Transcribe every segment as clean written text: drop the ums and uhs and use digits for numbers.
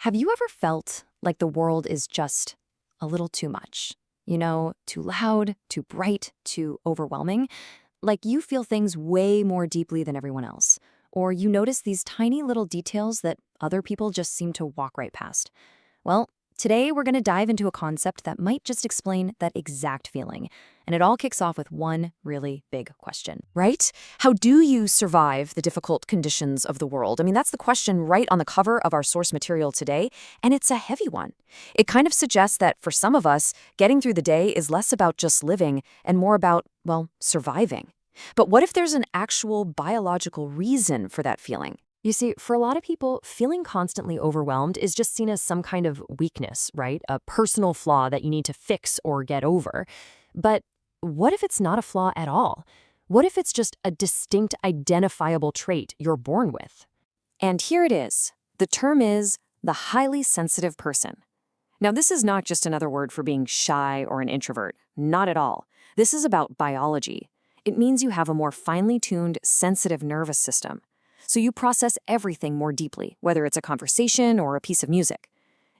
Have you ever felt like the world is just a little too much? Too loud, too bright, too overwhelming? Like you feel things way more deeply than everyone else. Or you notice these tiny little details that other people just seem to walk right past. Well, today we're going to dive into a concept that might just explain that exact feeling. And it all kicks off with one really big question. Right? How do you survive the difficult conditions of the world? I mean, that's the question right on the cover of our source material today, and it's a heavy one. It kind of suggests that for some of us, getting through the day is less about just living and more about, well, surviving. But what if there's an actual biological reason for that feeling? You see, for a lot of people, feeling constantly overwhelmed is just seen as some kind of weakness, right? A personal flaw that you need to fix or get over. But what if it's not a flaw at all? What if it's just a distinct identifiable trait you're born with? And here it is. The term is the highly sensitive person. Now, this is not just another word for being shy or an introvert. Not at all. This is about biology. It means you have a more finely tuned, sensitive nervous system. So you process everything more deeply, whether it's a conversation or a piece of music.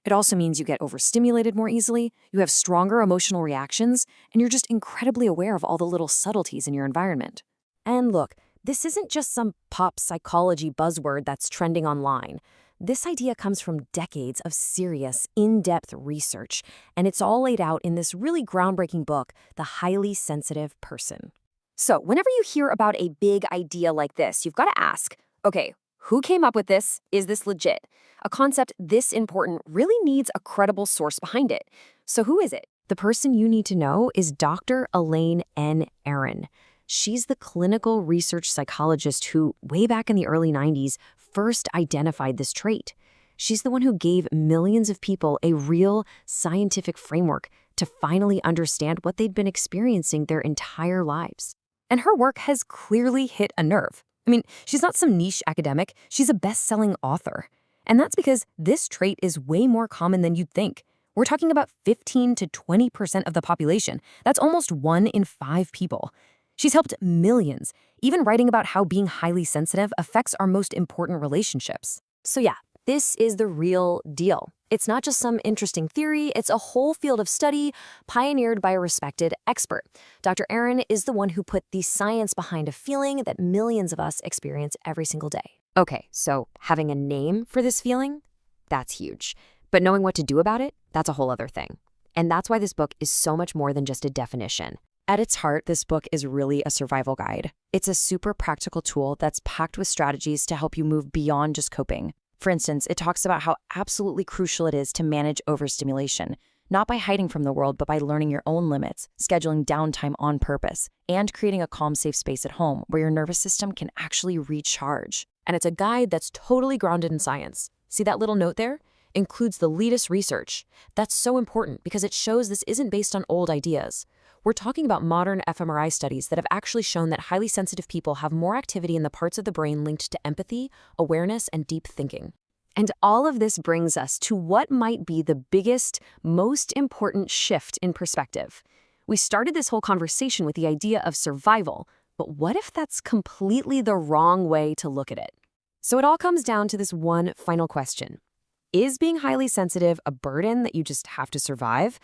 It also means you get overstimulated more easily, you have stronger emotional reactions, and you're just incredibly aware of all the little subtleties in your environment. And look, this isn't just some pop psychology buzzword that's trending online. This idea comes from decades of serious, in-depth research, and it's all laid out in this really groundbreaking book, The Highly Sensitive Person. So whenever you hear about a big idea like this, you've got to ask, okay, who came up with this? Is this legit? A concept this important really needs a credible source behind it. So who is it? The person you need to know is Dr. Elaine N. Aron. She's the clinical research psychologist who, way back in the early 90s, first identified this trait. She's the one who gave millions of people a real scientific framework to finally understand what they'd been experiencing their entire lives. And her work has clearly hit a nerve. I mean, she's not some niche academic, she's a best-selling author. And that's because this trait is way more common than you'd think. We're talking about 15 to 20% of the population. That's almost 1 in 5 people. She's helped millions, even writing about how being highly sensitive affects our most important relationships. So yeah, this is the real deal. It's not just some interesting theory, it's a whole field of study pioneered by a respected expert. Dr. Aron is the one who put the science behind a feeling that millions of us experience every single day. Okay, so having a name for this feeling, that's huge. But knowing what to do about it, that's a whole other thing. And that's why this book is so much more than just a definition. At its heart, this book is really a survival guide. It's a super practical tool that's packed with strategies to help you move beyond just coping. For instance, it talks about how absolutely crucial it is to manage overstimulation, not by hiding from the world, but by learning your own limits, scheduling downtime on purpose, and creating a calm, safe space at home where your nervous system can actually recharge. And it's a guide that's totally grounded in science. See that little note there? Includes the latest research. That's so important because it shows this isn't based on old ideas. We're talking about modern fMRI studies that have actually shown that highly sensitive people have more activity in the parts of the brain linked to empathy, awareness, and deep thinking. And all of this brings us to what might be the biggest, most important shift in perspective. We started this whole conversation with the idea of survival, but what if that's completely the wrong way to look at it? So it all comes down to this one final question. Is being highly sensitive a burden that you just have to survive?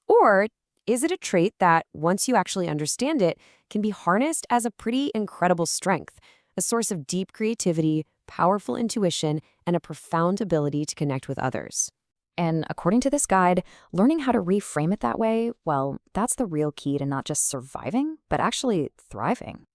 Or is it a trait that, once you actually understand it, can be harnessed as a pretty incredible strength, a source of deep creativity, powerful intuition, and a profound ability to connect with others? And according to this guide, learning how to reframe it that way, well, that's the real key to not just surviving, but actually thriving.